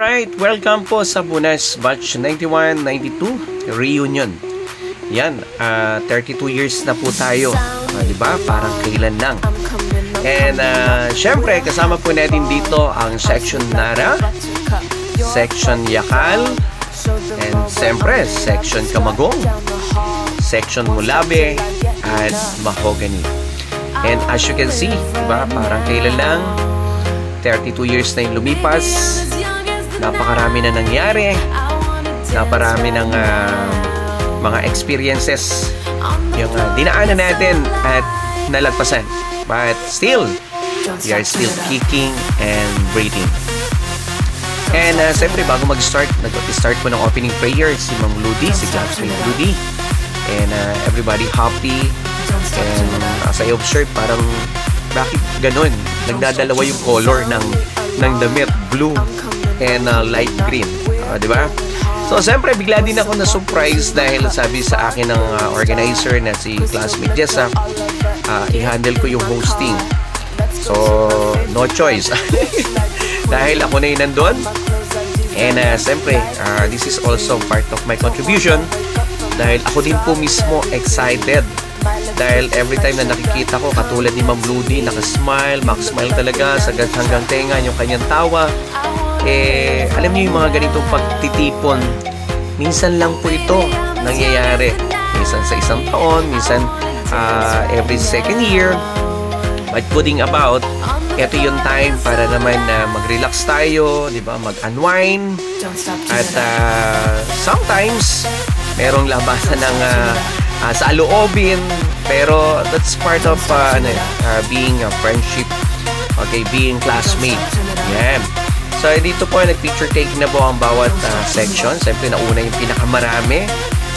Right, welcome po sa Bunas Batch 91-92 Reunion. Yan, 32 years na po tayo. Diba? Parang kailan lang. And syempre, kasama po natin dito ang Section Nara, Section Yakal, and syempre, Section Camagong, Section Mulabe, at Mahogany. And as you can see, diba? Parang kailan lang, 32 years na yung lumipas. Napakarami na nangyari, naparami ng mga experiences yung dinaanan natin at nalagpasan. But still, we are still kicking and breathing. And siyempre, bago mag-start, nag-start po ng opening prayer si Ma'am Ludi, si Classmate Ludi. And everybody happy. And as I observe, parang bakit ganun? Nagdadalawa yung color ng damit, blue and light green, di ba? So, siyempre, bigla din ako na-surprise dahil sabi sa akin ng organizer na si Classmate Jessa, i-handle ko yung hosting. So, no choice. Dahil ako na yun nandun. And, siyempre, this is also part of my contribution dahil ako din po mismo excited. Dahil every time na nakikita ko, katulad ni Ma'am Ludi, nakasmile, makasmile talaga, sagat hanggang tenga yung kanyang tawa. Alam niyo yung mga ganitong pagtitipon, minsan lang po ito nangyayari. Minsan sa isang taon, minsan every second year. But putting about, ito yung time para naman mag-relax tayo, di ba? Mag-unwind. At sometimes, merong labasan ng sa aloobin. Pero that's part of being a friendship. Okay, being classmate. Yan. So, dito po, nag-picture taking na po ang bawat section. Siyempre, nauna yung pinakamarami.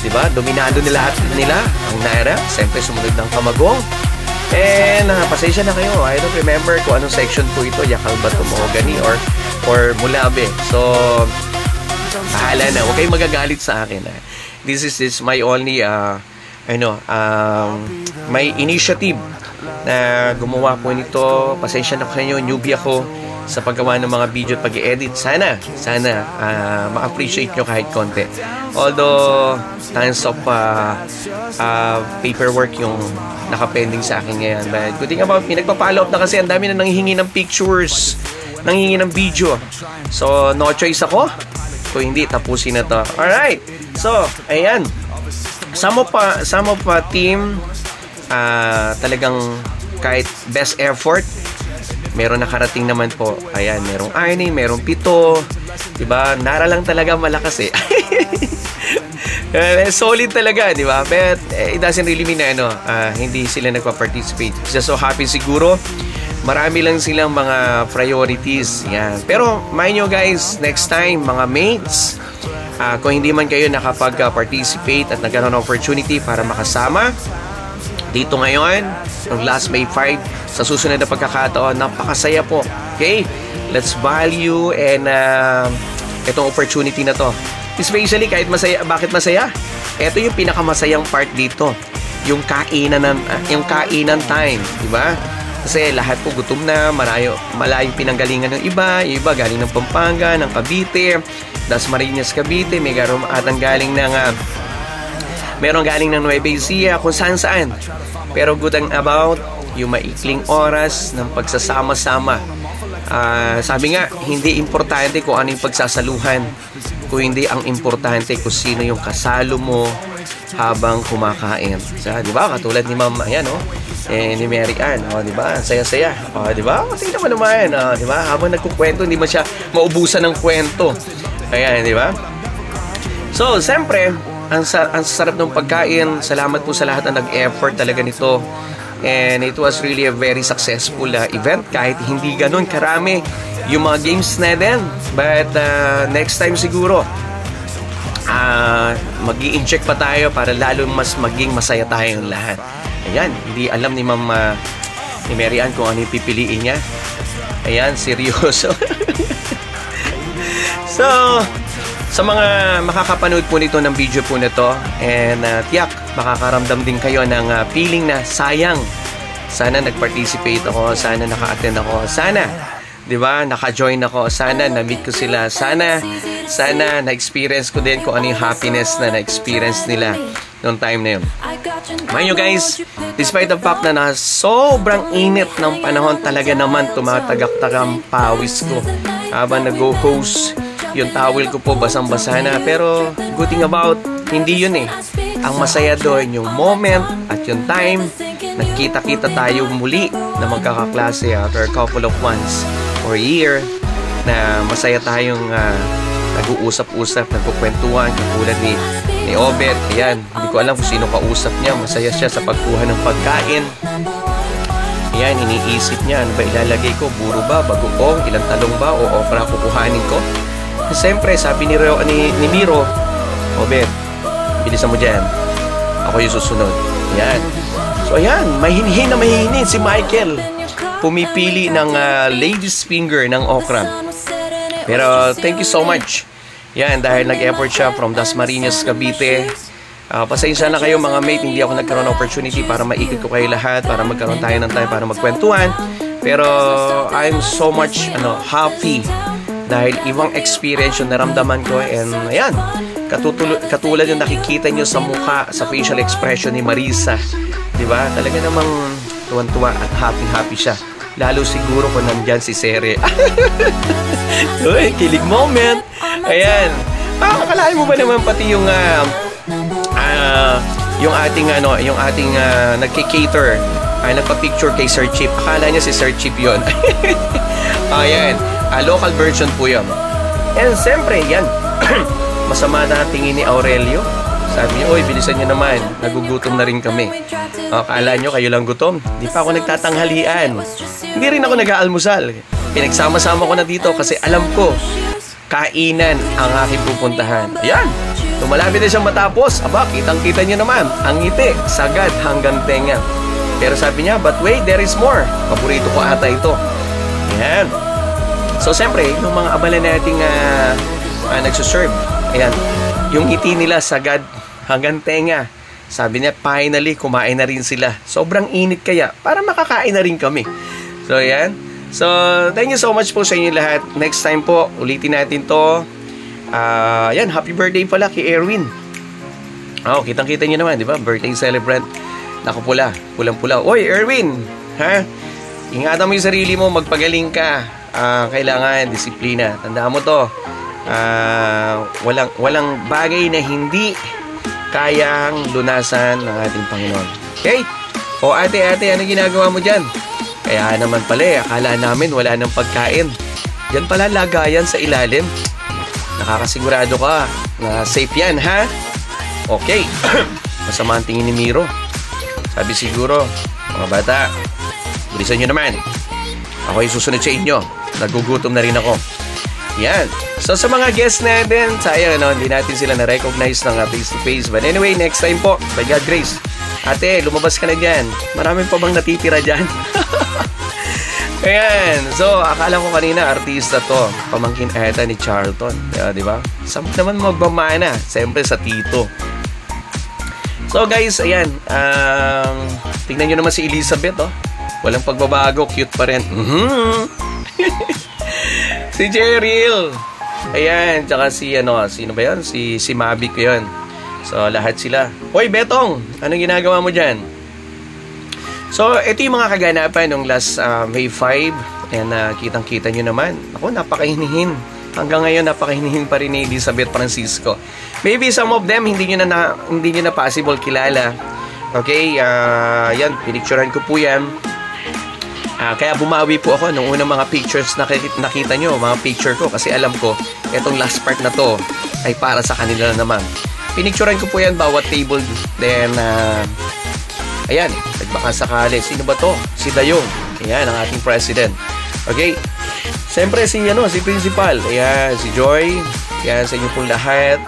Diba? Dominado nila lahat nila. Ang Nara. Siyempre, sumunod ng Camagong. And, pasensya na kayo. I don't remember kung anong section po ito. Yakal ba ito, Mahogany or Mulabe. So, bahala na. Huwag kayong magagalit sa akin. This is my only, my initiative na gumawa po nito. Pasensya na kayo. Newbie ako sa paggawa ng mga video at pag-i-edit. Sana ma-appreciate nyo kahit konti. Although, tons of paperwork yung nakapending sa akin ngayon. But good thing about me, nagpa-follow up na kasi ang dami na nanghihingi ng pictures, nanghihingi ng video. So, no choice ako. Kung hindi, tapusin na to. Alright. So, ayan. Some of team, talagang kahit best effort, meron nakarating naman po. Ayan, merong Arnie, merong Pito. Diba? Nara lang talaga malakas eh. Solid talaga, diba? But it doesn't really mean na hindi sila nagpa-participate. Just so happy siguro. Marami lang silang mga priorities. Yan. Pero mind nyo guys, next time, mga mates, kung hindi man kayo nakapag-participate at nagkaroon ng opportunity para makasama dito ngayon, ng last May 5, sa susunod na pagkakataon, napakasaya po. Okay? Let's value and itong opportunity na to. Especially kahit masaya, bakit masaya? Ito yung pinakamasayang part dito. Yung kainan time, di ba? Kasi lahat po gutom na, malayo pinanggalingan ng iba, yung iba galing ng Pampanga, ng Cavite, Dasmariñas, Cavite, may galing ng meron galing ng Nueva Ecija, kung saan-saan. Pero good thing about yung maikling oras ng pagsasama-sama. Sabi nga, hindi importante kung ano yung pagsasaluhan. Kung hindi, ang importante kung sino yung kasalo mo habang kumakain. So, di ba? Katulad ni Ma'am, ayan, ni Mary Ann, di ba? Saya-saya. Di ba? Tingnan mo naman, di ba? Habang nagkukwento, hindi man siya maubusan ng kwento. Ayan, di ba? So, siyempre, ang sarap ng pagkain. Salamat po sa lahat na nag-effort talaga nito. And it was really a very successful event. Kahit hindi ganun karami yung mga games na din. But next time siguro, mag-i-inject pa tayo para lalo mas maging masaya tayong lahat. Ayan, hindi alam ni Ma'am ni Mary Ann kung ano yung pipiliin niya. Ayan, seryoso. So, sa mga makakapanood po nito ng video po na to, and tiyak, makakaramdam din kayo ng feeling na sayang. Sana nag-participate ako, sana naka-attend ako, sana 'di ba? Naka-join ako. Sana na-meet ko sila. Sana na-experience ko din kung ano yung happiness na na-experience nila noong time na yun. Mind you guys, despite the fact na sobrang init ng panahon, talaga naman tumatagak-tak ang pawis ko habang nag-host. Yung towel ko po basang-basa na. Pero good thing about, hindi yun eh. Ang masaya doon yung moment at yung time. Nagkita-kita tayo muli na magkakaklase after a couple of months or year na masaya tayong nag-uusap-usap, nagkukwentuhan, katulad ni Obet. Ayan, hindi ko alam kung sino kausap niya. Masaya siya sa pagkuha ng pagkain. Ayan, iniisip niya, ano ba ilalagay ko? Buro ba? Bagoong? Ilang talong ba? O okra kukuhanin ko? Siyempre, sabi ni Miro, Obet, bilisan mo dyan. Ako yung susunod. Ayan. So ayan, mahinin na mahinin si Michael. Pumipili ng lady's finger ng okra. Pero thank you so much. Yan, dahil nag-effort siya from Dasmariñas, Cavite. Pasensya na kayo mga mate, hindi ako nagkaroon ng opportunity para maikot ko kayo lahat, para magkaroon tayo ng time para magkwentuhan. Pero I'm so much happy dahil ibang experience yung naramdaman ko. And ayan, katulad yung nakikita nyo sa mukha, sa facial expression ni Marisa. Diba? Talaga namang tuwan-tuwa at happy-happy siya. Lalo siguro kung nandyan si Sere. Uy, kilig moment. Ayan. Akalain mo ba naman pati yung ating nagki-cater nagpa-picture kay Sir Chip. Akala niya si Sir Chip yun. Ayan. Local version po yun. And siyempre, yan. Masama na tingin ni Aurelio. Sabi niya, oy, bilisan niyo naman. Nagugutom na rin kami. Akala niyo kayo lang gutom? Di pa ako nagtatanghalian. Hindi rin ako nag-aalmusal. Pinagsama-sama ko na dito kasi alam ko, kainan ang aking pupuntahan. Ayan. Tumalapit na siyang matapos. Aba, kitang-kita niyo naman. Ang ngiti, sagad hanggang tenga. Pero sabi niya, but wait, there is more. Paborito ko ata ito. Ayan. So, siyempre, yung mga abala nating nagsuserve. Ayan. Yung ngiti nila, sagad hanggang tenga. Sabi niya, finally, kumain na rin sila. Sobrang init kaya, para makakain na rin kami. So, ayan. So, thank you so much po sa inyo lahat. Next time po, ulitin natin to. Ayan, happy birthday pala kay Erwin. Kitang-kita nyo naman, di ba? Birthday celebrant. Nakapula, pulang-pula. Oy, Erwin! Ha? Ingatan mo yung sarili mo, magpagaling ka. Kailangan, disiplina. Tandaan mo to. Walang bagay na hindi kayang lunasan ng ating Panginoon. Okay? O ate, ano ginagawa mo dyan? Kaya naman pala, akala namin wala nang pagkain. Yan pala lagayan sa ilalim. Nakakasigurado ka na safe yan, ha? Okay. Masama ang tingin ni Miro. Sabi siguro, mga bata, bilisan nyo naman. Ako yung susunod sa inyo. Nagugutom na rin ako. Yan. So sa mga guests natin, sayang hindi natin sila na-recognize ng face-to-face. But anyway, next time po, by God grace. Ate, lumabas ka na dyan. Maraming pa bang natitira dyan? Ayan. So, akala ko kanina, artista to. Pamangkin ata ni Charlton. Di ba? Saan naman magbamana? Siyempre sa tito. So guys, ayan. Tingnan nyo naman si Elizabeth, oh. Walang pagbabago. Cute pa rin. Si Cheryl. Ayan, tsaka sino ba yan? Si Mavic ko yun. So, lahat sila. Hoy, Betong! Anong ginagawa mo dyan? So, ito yung mga kaganapan nung last May 5. And kitang-kita nyo naman. Ako, napakahinihin. Hanggang ngayon, napakahinihin pa rin ni Elizabeth Francisco. Maybe some of them, hindi nyo na possible kilala. Okay, yan, pinicturean ko po yan. Kaya bumawi po ako nung unang mga pictures na nakita nyo, mga picture ko, kasi alam ko, itong last part na to ay para sa kanila naman. Pinicturean ko po yan bawat table. Then, ayan, nagbaka sakali. Sino ba to? Si Dayong. Ayan, ang ating president. Okay. Siyempre, si principal. Ayan, si Joy. Ayan, sa inyo pong lahat.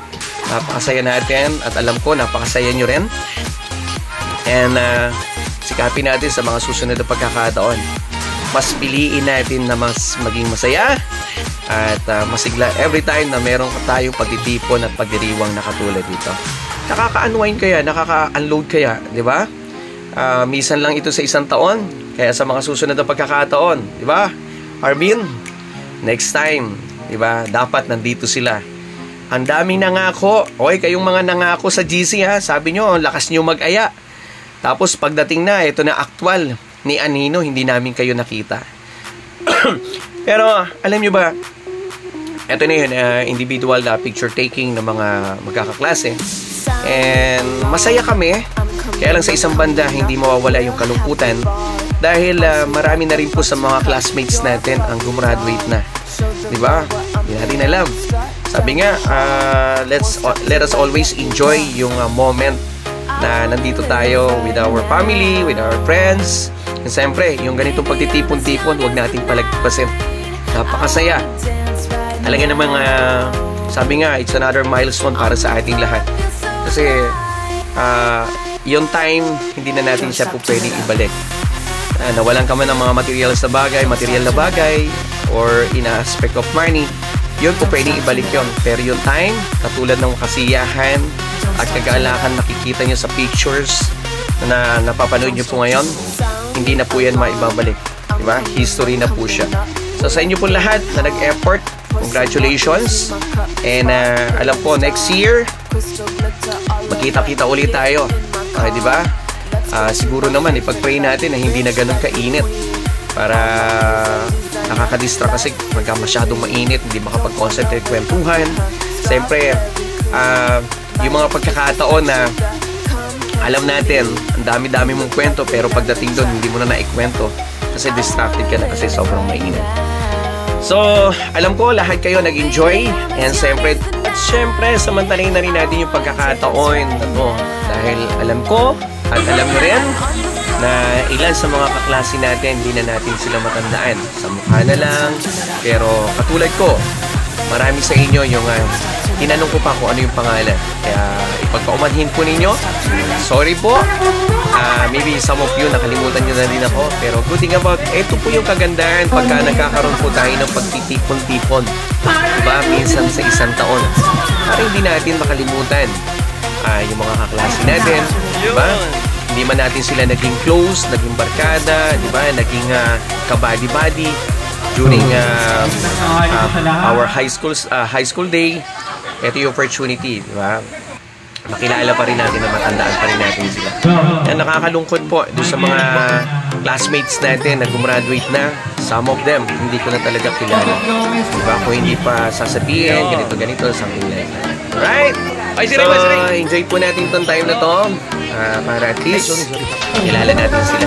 Napakasaya natin. At alam ko, napakasaya nyo rin. And, sikapin natin sa mga susunod na pagkakataon. Mas piliin natin na mas maging masaya at masigla every time na meron tayong pagtitipon at pagdiriwang na katulad dito. Nakaka-unwind kaya, nakaka-unload kaya, di ba? Minsan lang ito sa isang taon, kaya sa mga susunod na pagkakataon, di ba? Armin, next time, diba? Dapat nandito sila. Ang daming nangako. Okay, kayong mga nangako sa GC ha. Sabi nyo, lakas nyo mag-aya. Tapos pagdating na, ito na actual ni Anino, hindi namin kayo nakita. Pero alam nyo ba, ito na yun, individual picture taking ng mga magkakaklase. And masaya kami. Kaya lang sa isang banda, hindi mawawala yung kalungkutan. Dahil marami na rin po sa mga classmates natin ang gumraduate na. Diba? Hindi natin alam. Sabi nga, let us always enjoy yung moment na nandito tayo with our family, with our friends. And siyempre, yung ganitong pagtitipon-tipon, huwag nating palagpasin. Napakasaya. Talaga namang, sabi nga, it's another milestone para sa ating lahat. Kasi, yung time, hindi na natin siya po pwedeng ibalik. Nawalan ka man ng mga material na bagay, or in aspect of money, yun po pwedeng ibalik yun. Pero yung time, katulad ng kasiyahan at kagalakan nakikita nyo sa pictures na napapanood nyo po ngayon, hindi na po yan maibabalik. Diba? History na po siya. So sa inyo po lahat na nag-effort, congratulations. And alam po, next year, magkita-kita ulit tayo. Okay, diba? Siguro naman, ipag-pray natin na hindi na ganun kainit. Para nakakadistract kasi pagka masyadong mainit, hindi makapag-concentrate kwentuhan. Siyempre, yung mga pagkakataon na alam natin, ang dami-dami mong kwento, pero pagdating doon, hindi mo na naikwento kasi distracted ka na kasi sobrang mainit. So, alam ko, lahat kayo nag-enjoy. And siyempre, samantalin na rin natin yung pagkakataon na to. Dahil alam ko, at alam nyo rin, na ilan sa mga kaklase natin, hindi na natin sila matandaan. Sa mukha na lang. Pero katulad ko, marami sa inyo yung tinanong ko pa kung ano yung pangalan. Kaya ipagpaumanhin po ninyo. Sorry po. Maybe some of you nakalimutan nyo na din ako. Pero good thing about, ito po yung kagandahan pagka nagkakaroon po tayo ng pagtitipon-tipon. Diba? Minsan sa isang taon. Para hindi natin makalimutan yung mga kaklase natin. Diba? Hindi man natin sila naging close, naging barkada, di ba? Naging kabady-body during our high school day. Ito yung opportunity, di ba? Makilala pa rin natin na matandaan pa rin natin sila. Yan, nakakalungkot po doon sa mga classmates natin na gumraduate na. Some of them, hindi ko na talaga kilala. Di ba? Kung hindi pa sasabihin, ganito, something like that. Right? So, enjoy po natin itong time na to. Para at least kilala natin sila.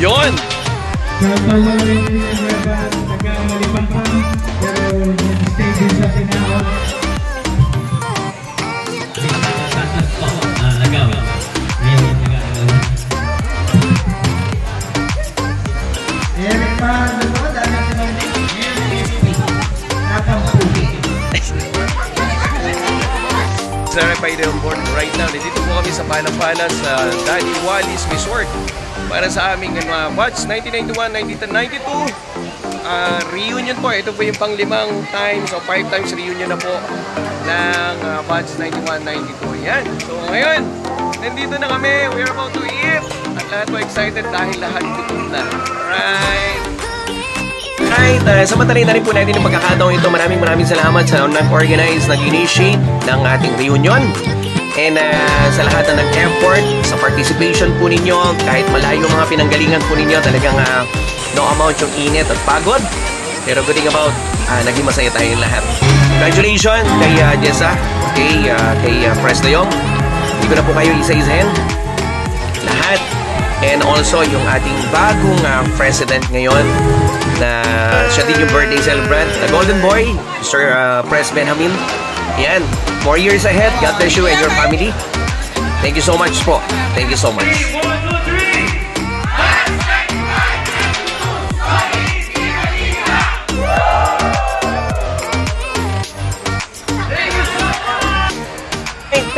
Yun! Certified on board right now. Dito po kami sa Palapalas sa Daddy Wally's Resort para sa aming batch 1991, 1992 reunion po. Ito po yung pang-5 times o 5 times reunion na po ng batch 91, 92. Yan. So ngayon, nandito na kami. We are about to eat. At lahat po excited dahil lahat gutom na. Right. Right, samantalin na rin po natin yung pagkakataon ito. Maraming salamat sa nag-organize, nag-initiate ng ating reunion. And sa lahat na nag-effort, sa participation po ninyo, kahit malayo mga pinanggalingan po ninyo, talagang no amount yung init at pagod. Pero good thing about, naging masaya tayong lahat. Congratulations kay Jessa, kay Pres Dayong. Hindi ko na po kayo isa-isahin. Lahat. And also yung ating bagong president ngayon na siya din yung birthday celebrant, the Golden Boy, Sir Pres Benjamin. Yan, more years ahead. God bless you and your family. Thank you so much po. Thank you so much.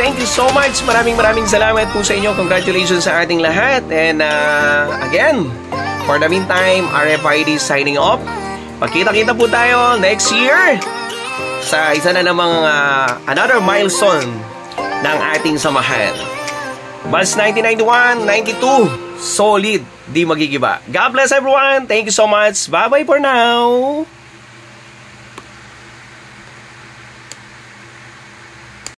Thank you so much. Maraming salamat po sa inyo. Congratulations sa ating lahat. And again, for the meantime, RFID signing off. Pagkita-kita po tayo next year sa isa na namang another milestone ng ating samahan. Batch 1991, 92, solid, di magigiba. God bless everyone. Thank you so much. Bye-bye for now.